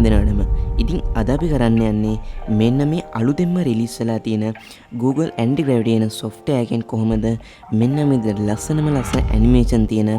දෙනාටම. ඉතින් අද අපි කරන්න යන්නේ මෙන්න මේ අලුතෙන්ම රිලීස් වෙලා තියෙන Google Anti-Gravity එන software එකෙන් කොහොමද මෙන්න මේ විදිහට ලස්සන ඇනිමේෂන් තියෙන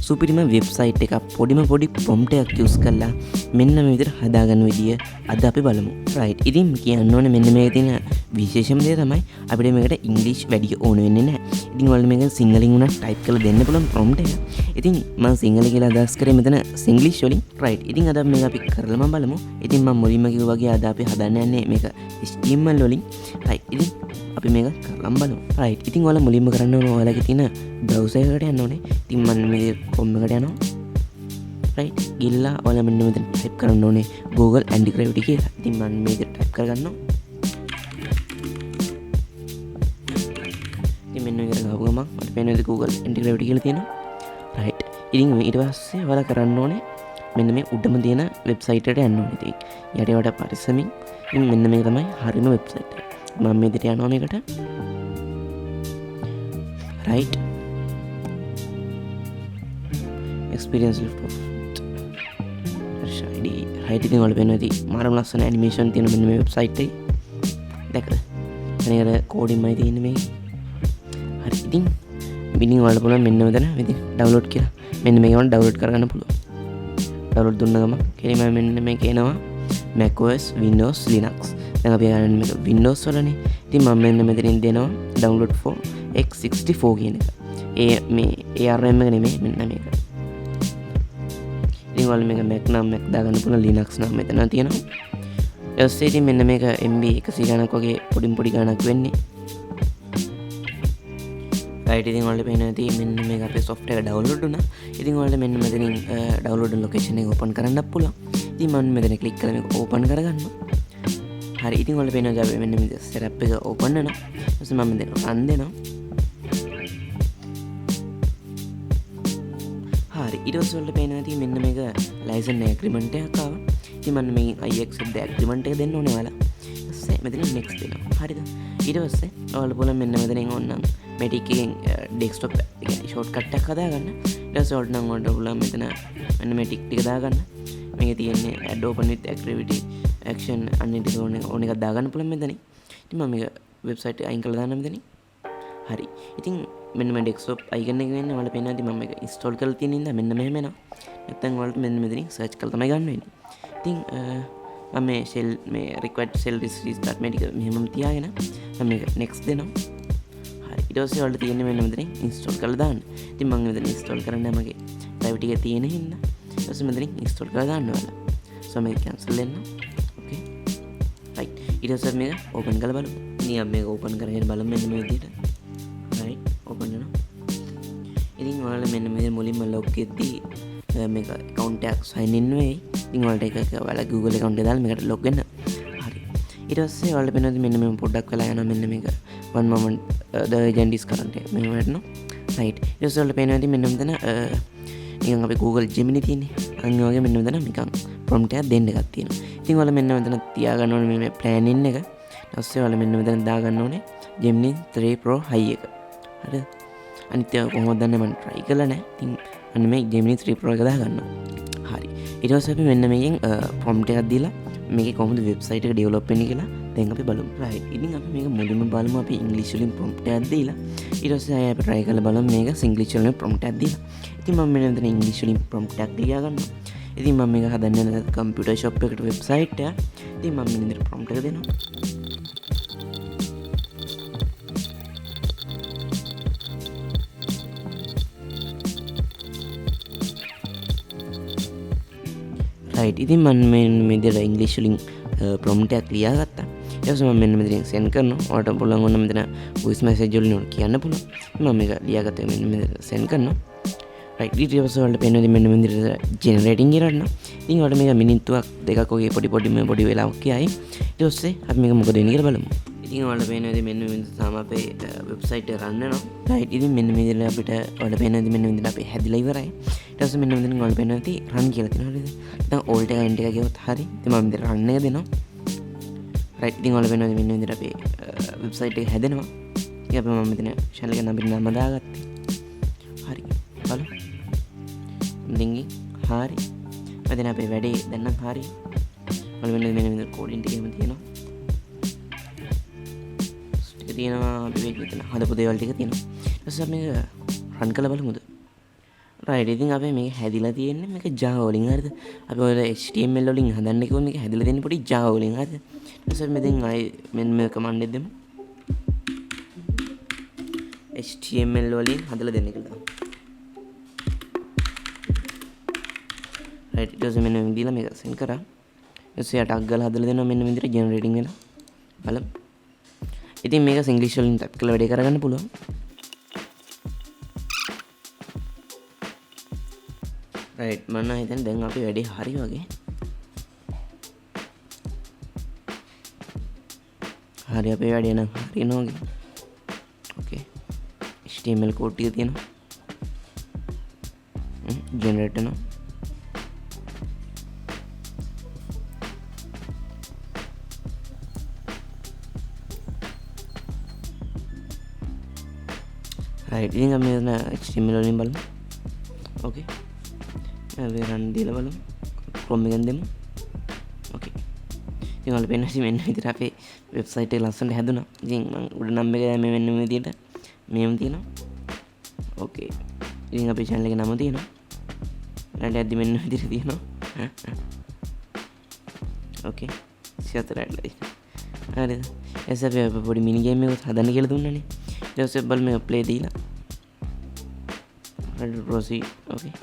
සුපිරිම වෙබ්සයිට් එකක් පොඩි prompt එකක් use කරලා මෙන්න මේ විදිහට හදාගන්න විදිය අද අපි බලමු. right. ඉතින් කියන්න ඕනේ මෙන්න මේකේ තියෙන විශේෂම දේ තමයි අපිට මේකට ඉංග්‍රීසි වැඩි ඕන වෙන්නේ නැහැ. ඉතින් ඔයාලා මේක සිංහලෙන් උනත් ටයිප් කරලා දෙන්න පුළුවන් prompt එක. ඉතින් මම සිංහල කියලා අදහස් කරේ මෙතන සිංග්ලිෂ් වලින්. right. ඉතින් අද මේක අපි කරලා බලමු. ඉතින් මම මුලින්ම කිව්වා වගේ අද අපි හදන්න යන්නේ මේක HTML වලින්. right. ඉතින් අපි මේක කරලා බලමු. right. ඉතින් ඔයාලා මුලින්ම කරන්න ඕන ඔයාලගේ තියෙන browser එකට යන්න ඕනේ. ඉතින් මම මේ Chrome එකට යනවා. right. ගිහලා ඔයාලා මෙන්න මෙතන ටයිප් කරන්න ඕනේ Google Anti-Gravity කියලා. ඉතින් මම මේක ටයිප් කරගන්නවා. ඉතින් මෙන්න මේක ගාව ගමන් මට පේනවා Google Anti-Gravity කියලා තියෙනවා. right. ඉතින් ඊට පස්සේ ඔයාලා කරන්න ඕනේ මෙන්න මේ උඩම තියෙන වෙබ්සයිට් එකට යන්න ඕනේ. ඉතින් යට යට පරිස්සමින්. ඉතින් මෙන්න මේක තමයි හරියම වෙබ්සයිට් එක. මම මේ දෙට යනවා මේකට. right. experience lift off. right. ඉතින් ඔයාලා පේනවා ඉතින් මාරම ලස්සන ඇනිමේෂන් තියෙන මෙන්න මේ වෙබ්සයිට් එකේ. දැක්කද? අනේකට කෝඩින්මයි තියෙන්නේ මේක. හරි. ඉතින් විනින් ඔයාලා පුළුවන් මෙන්න මෙතන ඉතින් ඩවුන්ලෝඩ් කියලා. මෙන්න මේක වල ඩවුන්ලෝඩ් කරගන්න පුළුවන්. ඩවුන්ලෝඩ් දුන්න ගමන් කෙලිම මෙන්න මේක එනවා macOS Windows Linux. දැන් අපි ගන්න මේක Windows වලනේ. ඉතින් මම මෙන්න මෙතනින් දෙනවා download for x64 කියන එක. මේ ARM එක නෙමෙයි මෙන්න මේක. ඉතින් ඔයාලා මේක Mac නම් Mac දාගන්න පුළුවන්, Linux නම් මෙතන තියෙනවා. ඊට පස්සේ ඉතින් මෙන්න මේක MB 100 ගණක් වගේ පොඩි ගණක් වෙන්නේ. right. ඉතින් ඔයාලට පේනවා ඉතින් මෙන්න මේක අපේ software එක download වුණා. ඉතින් ඔයාලට මෙන්න මෙතනින් download location එක open කරන්නත් පුළුවන්. ඉතින් මම මෙතන click කරලා මේක open කරගන්නවා. හරි. ඉතින් ඔයාලට පේනවා අපි මෙන්න මේ setup එක open වෙනවා. ඊට පස්සේ මම මෙතන run දෙනවා. හරි. ඊට පස්සේ ඔයාලට පේනවා ඉතින් මෙන්න මේක license agreement එකක් ආවා. ඉතින් මම මේ I accept the agreement එක දෙන්න ඕනේ ඔයාලා. ඊට පස්සේ මෙතනින් next දෙනවා. හරිද? ඊට පස්සේ ඔයාලා පුළුවන් මෙන්න මෙතනින් ඕනනම් Matic එකෙන් desktop එක shortcut එකක් හදාගන්න. ඊට පස්සේ ඔයාලට නම් ඔයාලට පුළුවන් මෙතන මෙන්න Matic ටික දාගන්න. මේකේ තියෙන්නේ add open with activity action අනිත් ඕන එකක් දාගන්න පුළුවන් මෙතනින්. ඉතින් මම මේක වෙබ්සයිට් එක අයින් කරලා දාන්න මෙතනින්. හරි. ඉතින් මෙන්න මේ desktop icon එක වෙන්නේ ඔයාලට පේනවා. ඉතින් මම මේක install කරලා තියෙන ඉඳලා මෙන්න මෙහෙම එනවා. නැත්නම් ඔයාලට මෙන්න මෙතනින් search කරලා තමයි ගන්න වෙන්නේ. ඉතින් මම මේ shell මේ required shell restart Matic මෙහෙමම තියාගෙන මම මේක next දෙනවා. හරි. ඊට පස්සේ ඔයාලට තියෙන්නේ මෙන්න මෙතනින් install කරලා දාන්න. ඉතින් මම මෙතන install කරන්න මගේ Gravity එක තියෙන හින්දා ඊට පස්සේ මෙතනින් install කරලා දාන්න ඔයාලා. so මේක cancel වෙන්න. okay. right. ඊට පස්සේ මේක open කරලා බලමු. ඉතින් අපි මේක open කරගෙන බලමු මෙන්න මේ විදිහට. right. open වෙනවා. ඉතින් ඔයාලා මෙන්න මේ මුලින්ම log එකදී මේක account එකක් sign in වෙයි. ඉතින් ඔයාලට ඒක ඔයාලා Google account එක දාලා මේකට log වෙන්න. හරි. ඊට පස්සේ ඔයාලට පේනවා මෙන්න මේ පොඩ්ඩක් වෙලා යනවා මෙන්න මේක one moment the agent is current මෙහෙම වෙනවා. right. ඊට පස්සේ ඔයාලට පේනවා මෙන්න මෙතන නිකන් අපි Google Gemini තියෙන්නේ. අන්න වගේ මෙන්න මෙතන නිකන් prompt එකක් දෙන්න එකක් තියෙනවා. ඉතින් ඔයාලා මෙන්න මෙතන තියාගන්න ඕනේ මේ plan in එක. ඊට පස්සේ ඔයාලා මෙන්න මෙතන දාගන්න ඕනේ Gemini 3 Pro High එක. හරිද? අනිත් ඒවා කොහොමද දන්නේ මම try කරලා නැහැ. ඉතින් අන්න මේ Gemini 3 Pro එක දාගන්නවා. හරි. ඊට පස්සේ අපි මෙන්න මේකෙන් prompt එකක් දීලා මේකේ කොහොමද වෙබ්සයිට් එක ඩෙවලොප් වෙන්නේ කියලා දැන් අපි බලමු. right. ඉතින් අපි මේක මුලින්ම බලමු අපි ඉංග්‍රීසි වලින් prompt එකක් දීලා ඊට පස්සේ ආයෙ අපි try කරලා බලමු මේක සිංග්ලිෂ් වලින් prompt එකක් දීලා. ඉතින් මම මෙන්න ඉංග්‍රීසි වලින් prompt එකක් ලියා ගන්නවා. ඉතින් මම මේක හදන්න යන computer shop එකට වෙබ්සයිට් එක. ඉතින් මම මෙන්න මෙතන prompt එක දෙනවා. right. ඉතින් මම මෙන්න මේ විදිහට ඉංග්‍රීසි වලින් prompt එකක් ලියාගත්තා. ඊට පස්සේ මම මෙන්න මෙතනින් send කරනවා. ඔයාලට පුළුවන් ඕන මෙතන voice message වලින් කියන්න පුළුවන්. මම මේක ලියාගත්තා මෙන්න මෙතන send කරනවා. right. ඊට පස්සේ ඔයාලට පේනවා මෙන්න මේ විදිහට generating කරනවා. ඉතින් ඔයාලට මේක මිනිත්තුවක් දෙකක් වගේ පොඩි වෙලාවක් කියයි. ඊට පස්සේ අපි මේක මොකද වෙන්නේ කියලා බලමු. ඉතින් ඔයාලට පේනවා මෙන්න මේ විදිහට තමයි අපේ වෙබ්සයිට් එක run වෙනවා. right. ඉතින් මෙන්න මේ විදිහට අපිට ඔයාලට පේනවා මෙන්න මේ විදිහට අපි හැදිලා ඉවරයි. ඊට පස්සේ මෙන්න මෙතන ඔයාලට පේනවා ඉතින් run කියලා තියෙනවා. හරිද? දැන් alt එක end එක ගියොත් හරි. ඉතින් මම මෙතන run එක දෙනවා. right. ඉතින් ඔයාලට පේනවා මෙන්න මේ විදිහට අපේ වෙබ්සයිට් එක හැදෙනවා. ඉතින් අපි මම මෙතන channel එක නම දාගත්තා. හරි. බලමු. ඉතින් හරි. මෙතන අපේ වැඩේ දැන් නම් හරි. ඔයාලා මෙන්න මෙන්න කෝඩින් ටික එහෙම තියෙනවා. ටික තියෙනවා අපි මේක මෙතන හදපු දේවල් ටික තියෙනවා. ඊට පස්සේ මේක රන් කරලා බලමුද? රයිට් ඉතින් අපි මේක හැදිලා තියෙන්නේ මේක Java වලින් හරිද? අපි ඔය HTML වලින් හදන්න කිව්වොත් මේක හැදිලා තියෙන්නේ පොඩි Java වලින් හරිද? ඊට පස්සේ මෙතෙන් ආයි මෙන්න මේ කමාන්ඩ් එක දෙමු. HTML වලින් හදලා දෙන්න කියලා. රයිට් ඊට පස්සේ මෙන්න මේ දීලා මේක සෙන්ඩ් කරා. ඊට පස්සේ ටැග් ගාලා හදලා දෙනවා මෙන්න මේ විදිහට ජෙනරේටින් වෙලා. බලමු. ඉතින් මේක ඉංග්‍රීසි වලින් ටයිප් කරලා වැඩේ කරගන්න පුළුවන්. රයිට් මම හිතන්නේ දැන් අපි වැඩේ හරි වගේ. හරි අපේ වැඩේ නම් හරියනවා වගේ. ඕකේ. HTML කෝඩ් ටික තියෙනවා. ජෙනරේට් වෙනවා. රයිට් ඉතින් අපි HTML වලින් බලමු. ඕකේ. අපි රන් දීලා බලමු. Chrome එකෙන් දෙමු. ඕකේ. ඉතින් ඔයාලා පේනවා මෙන්න විදිහට අපේ වෙබ්සයිට් එක ලස්සනට හැදුනා. ඉතින් මම උඩ නම් එක දැම්මේ මෙන්න මේ විදිහට. මේම තියෙනවා. ඕකේ. ඉතින් අපේ channel එකේ නම තියෙනවා. ඊළඟට ඇද්දි මෙන්න විදිහට තියෙනවා. ඕකේ. 34 හරිද? එස් අපි පොඩි මිනි ගේම් එකක් හදන්න කියලා දුන්නානේ. ඊට පස්සේ බලමු මේක ප්ලේ දීලා. හරි ප්‍රොසීඩ්. ඕකේ.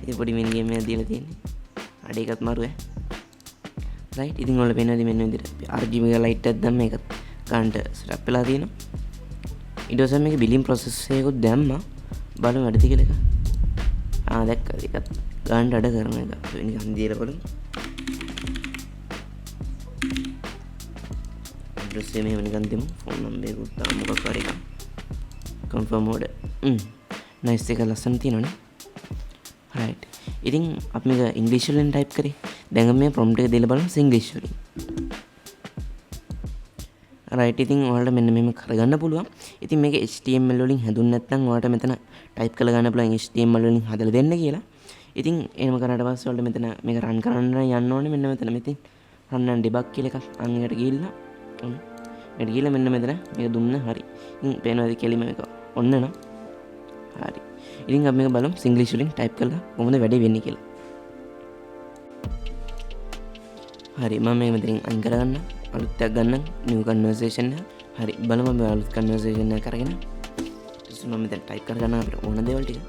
ඉතින් පොඩි මිනි ගේම් එකක් දීලා තියෙන්නේ. අඩේ එකත් මාරු ඈ. රයිට් ඉතින් ඔයාලා පේනවාද මෙන්න විදිහට RGB ලයිට් එකක් දැම්ම ඒකත් ගන්නට ස්ටැප් වෙලා තියෙනවා. ඊට පස්සේ මේක බිලින් ප්‍රොසෙස් එකකුත් දැම්මා. බලමු වැඩද කියලා එක. දැක්කද ඒකත් ගන්නට අඩ කරන එක. නිකන් දීලා බලමු. ඇඩ්‍රස් එක මෙහෙම නිකන් දෙමු. ෆෝන් නම්බර් එකත් තාම මොකක් හරි එකක්. Confirm mode. නයිස් එක ලස්සන තියෙනවනේ. රයිට්. ඉතින් අපි මේක ඉංග්‍රීසි වලින් ටයිප් කරේ. දැන් මේ ප්‍රොම්ප්ට් එක දීලා බලමු ඉංග්‍රීසි වලින්. රයිට් ඉතින් ඔයාලට මෙන්න මෙහෙම කරගන්න පුළුවන්. ඉතින් මේක HTML වලින් හැදුන්නේ නැත්නම් ඔයාලට මෙතන ටයිප් කරලා ගන්න පුළුවන් HTML වලින් හදලා දෙන්න කියලා. ඉතින් එහෙම කරාට පස්සේ ඔයාලට මෙතන මේක රන් කරන්න යන්න ඕනේ මෙන්න මෙතන මෙතන run and debug කියලා එකක් අන් එකට ගිහිල්ලා එකට ගිහිල්ලා මෙන්න මෙතන මේක දුන්න හරි. ඉතින් පේනවාද කෙලිම මේක ඔන්න නම් හරි. ඉතින් අපි මේක බලමු ඉංග්‍රීසි වලින් ටයිප් කරලා කොහොමද වැඩේ වෙන්නේ කියලා. හරි මම මේක මෙතනින් අයින් කරගන්න අලුත් එකක් ගන්න new conversation එක. හරි බලමු අපි අලුත් conversation එකක් අරගෙන ඊට මම මෙතන ටයිප් කරගන්න අපිට ඕන දේවල් ටික.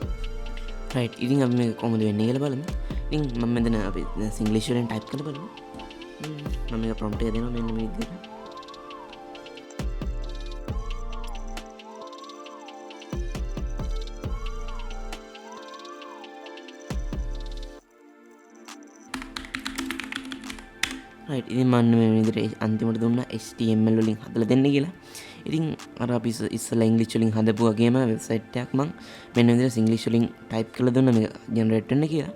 රයිට් ඉතින් අපි මේක කොහොමද වෙන්නේ කියලා බලමු. ඉතින් මම මෙතන අපි ඉංග්‍රීසි වලින් ටයිප් කරලා බලමු. මම මේක prompt එක දෙනවා මෙන්න මේ විදිහට. රයිට් ඉතින් මම මේ විදිහට අන්තිමට දුන්නා HTML වලින් හදලා දෙන්න කියලා. ඉතින් අර අපි ඉස්සෙල්ලා ඉංග්‍රීසි වලින් හදපු වගේම වෙබ්සයිට් එකක් මම මෙන්න විදිහට ඉංග්‍රීසි වලින් ටයිප් කරලා දුන්නා මේක ජෙනරේට් වෙන්න කියලා.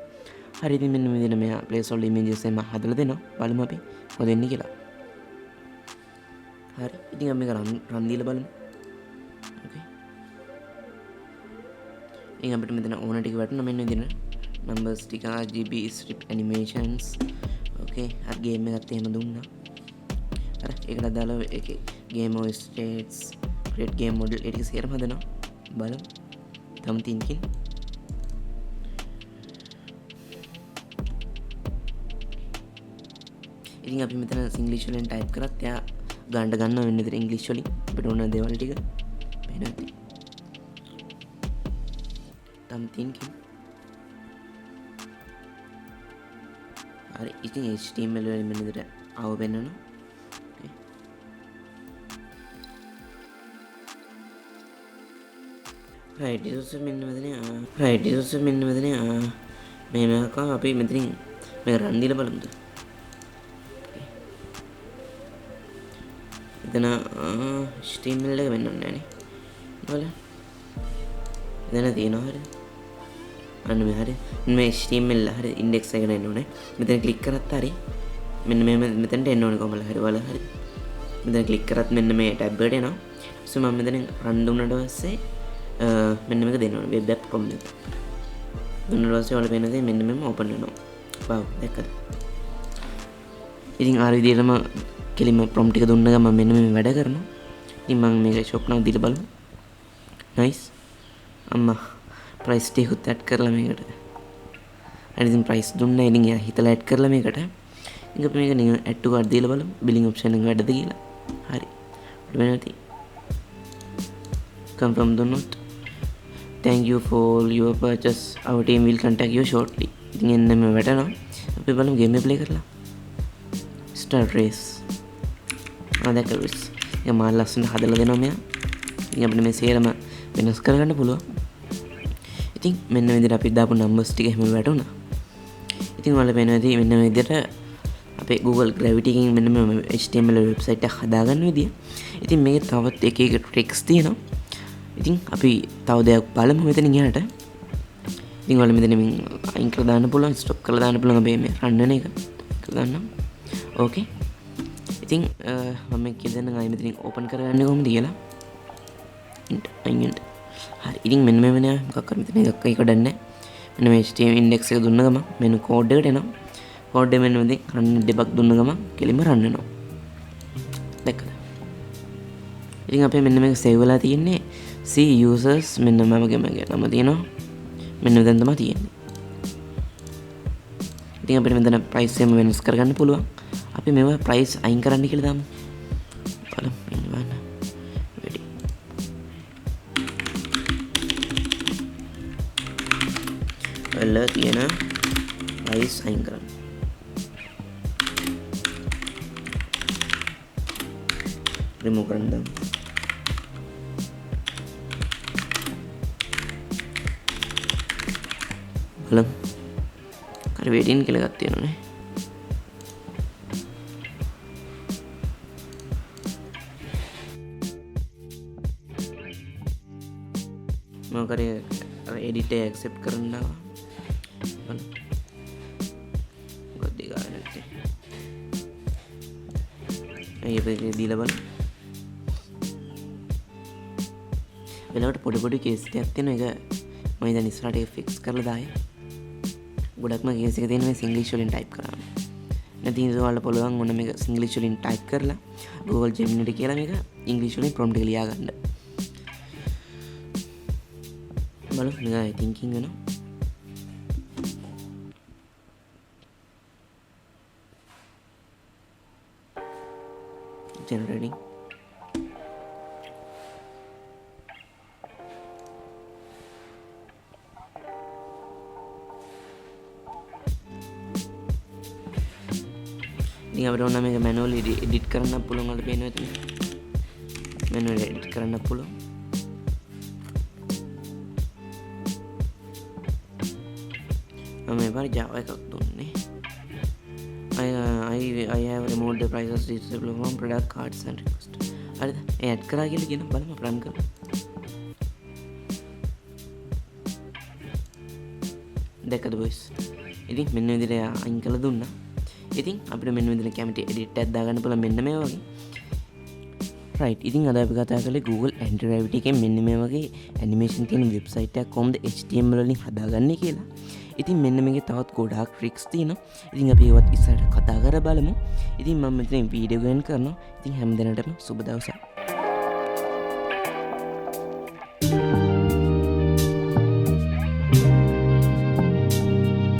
හරි ඉතින් මෙන්න මේ විදිහට මෙයා placeholder images එක මම හදලා දෙනවා. බලමු අපි මොකද වෙන්නේ කියලා. හරි ඉතින් අපි මේක රන් දීලා බලමු. ඕකේ. ඉතින් අපිට මෙතන ඕන ටික වැටුණා මෙන්න විදිහට numbers ටික RGB strip animations ඕකේ අර ගේම් එකත් එහෙම දුන්නා. අර ඒකට දාලා ඒකේ game states create game model ඒ ටික සේරම හදනවා. බලමු. තම thinking ඉතින් අපි මෙතන ඉංග්‍රීසි වලින් ටයිප් කරත් එයා ගන්න ගන්නවා වෙන විදිහට ඉංග්‍රීසි වලින් අපිට ඕන දේවල් ටික පේනවා. තම thinking හරි ඉතින් HTML වලින් මෙන්න විදිහට ආව වෙන්නනවා. ඕකේ. රයිට් ඊට මෙන්න මෙතන මේක අපි මෙතනින් මේක රන් දීලා බලමුද? එතන HTML එක වෙන්න ඕනේ නේ. බලන්න. එතන තියෙනවා හරිද? අන්න මේ හරි මේ HTML හරි ඉන්ඩෙක්ස් එකට එන්න ඕනේ. මෙතන ක්ලික් කරත් හරි මෙන්න මේ මෙතනට එන්න ඕනේ කොහමද හරි බලන්න හරි. මෙතන ක්ලික් කරත් මෙන්න මේ ටැබ් එකට එනවා. ඊට මම මෙතන රන් දුන්නාට පස්සේ මෙන්න මේක දෙන්න ඕනේ web app.com එක. දුන්නාට පස්සේ ඔයාලා පේන දේ මෙන්න මෙම ඕපන් වෙනවා. වව් දැක්කද? ඉතින් අර විදිහටම කෙලින්ම ප්‍රොම්ප්ට් ටික දුන්න ගමන් මෙන්න මේ වැඩ කරනවා. ඉතින් මම මේක ෂොප් නම් දීලා බලමු. නයිස්. අම්මා ප්‍රයිස් ටිකුත් ඇඩ් කරලා මේකට. හරි ඉතින් ප්‍රයිස් දුන්නා. ඉතින් එයා හිතලා ඇඩ් කරලා මේකට. ඉතින් අපි මේක නිකන් ඇඩ් ටු කාඩ් දීලා බලමු. බිලින් ඔප්ෂන් එක වැඩද කියලා. හරි. වෙනති. confirm දුන්නොත් thank you for your purchase. Our team will contact you shortly. ඉතින් එන්න මේ වැටෙනවා. අපි බලමු ගේම් එක ප්ලේ කරලා. start race. දැක්කද race. එක මාල් ලස්සනට හදලා දෙනවා මෙයා. ඉතින් අපිට මේ සේරම වෙනස් කරගන්න පුළුවන්. ඉතින් මෙන්න මේ විදිහට අපි දාපු numbers ටික එහෙම වැටුණා. ඉතින් ඔයාලා පේනවා මෙන්න මේ විදිහට අපේ Google Gravity එකෙන් මෙන්න මේ HTML වෙබ්සයිට් එක හදාගන්න විදිය. ඉතින් මේකේ තවත් එක එක ට්‍රික්ස් තියෙනවා. ඉතින් අපි තව දෙයක් බලමු මෙතනින් එහාට. ඉතින් ඔයාලා මෙතන මේ අයින් කරලා දාන්න පුළුවන්, ස්ටොප් කරලා දාන්න පුළුවන් අපි මේ රන් වෙන එක. කරලා දාන්නම්. ඕකේ. ඉතින් මම මේ කියලා දෙන්නම් ආයෙ මෙතනින් ඕපන් කරගන්නේ කොහොමද කියලා. අයින්ට. හරි. ඉතින් මෙන්න මේ වෙන මොකක් කර මෙතන එකක් එකඩක් නැහැ. මෙන්න මේ HTML index එක දුන්න ගමන් මෙන්න කෝඩ් එකට එනවා. කෝඩ් එක මෙන්න මෙතන run debug දුන්න ගමන් කෙලින්ම run වෙනවා. දැක්කද? ඉතින් අපේ මෙන්න මේක save වෙලා තියෙන්නේ see users මෙන්න මමගේ නම තියෙනවා. මෙන්න මෙතන තමයි තියෙන්නේ. ඉතින් අපිට මෙතන price එක වෙනස් කරගන්න පුළුවන්. අපි මේවා price අයින් කරන්න කියලා දාමු. බලමු ඉන්නවද? ready. වල තියෙන price අයින් කරන්න. remove කරන්න දාමු. බලමු. හරි waiting කියලා එකක් තියෙනවානේ. මම කරේ edit එක accept කරනවා. බලමු. මොකක්ද ඒක ආන්නේ. අයියෝ දීලා බලමු. වෙලාවට පොඩි කේස් ටිකක් තියෙනවා. ඒක මම දැන් ඉස්සරහට ඒක fix කරලා දායි. ගොඩක්ම කේස් එක තියෙන මේ සිංග්ලිෂ් වලින් ටයිප් කරන්න. නැතිනම් ඔයාලට පුළුවන් ඔන්න මේක සිංග්ලිෂ් වලින් ටයිප් කරලා Google Gemini කියලා මේක ඉංග්‍රීසි වලින් prompt එක ලියා ගන්න. බලමු නිකන් thinking වෙනවා. generating ඉතින් අපිට ඕන මේක manually edit කරන්න පුළුවන්. වල පේනවා එතන manually edit කරන්න පුළුවන්. මම මේ පාර Java එකක් දුන්නේ. I have removed the prices displayed from product cards and request. හරිද? ඒ ඇඩ් කරා කියලා කියන බලමු run කරමු. දැක්කද boys? ඉතින් මෙන්න විදිහට අයින් කරලා දුන්නා. ඉතින් අපිට මෙන්න මෙතන කැමති edit එකක් දාගන්න පුළුවන් මෙන්න මේ වගේ. right. ඉතින් අද අපි කතා කරලා Google Android Gravity එකෙන් මෙන්න මේ වගේ animation තියෙන website එකක් කොහොමද HTML වලින් හදාගන්නේ කියලා. ඉතින් මෙන්න මේකේ තවත් ගොඩාක් tricks තියෙනවා. ඉතින් අපි ඒවත් ඉස්සරහට කතා කරලා බලමු. ඉතින් මම මෙතන වීඩියෝ එක end කරනවා. ඉතින් හැමදෙනාටම සුබ දවසක්.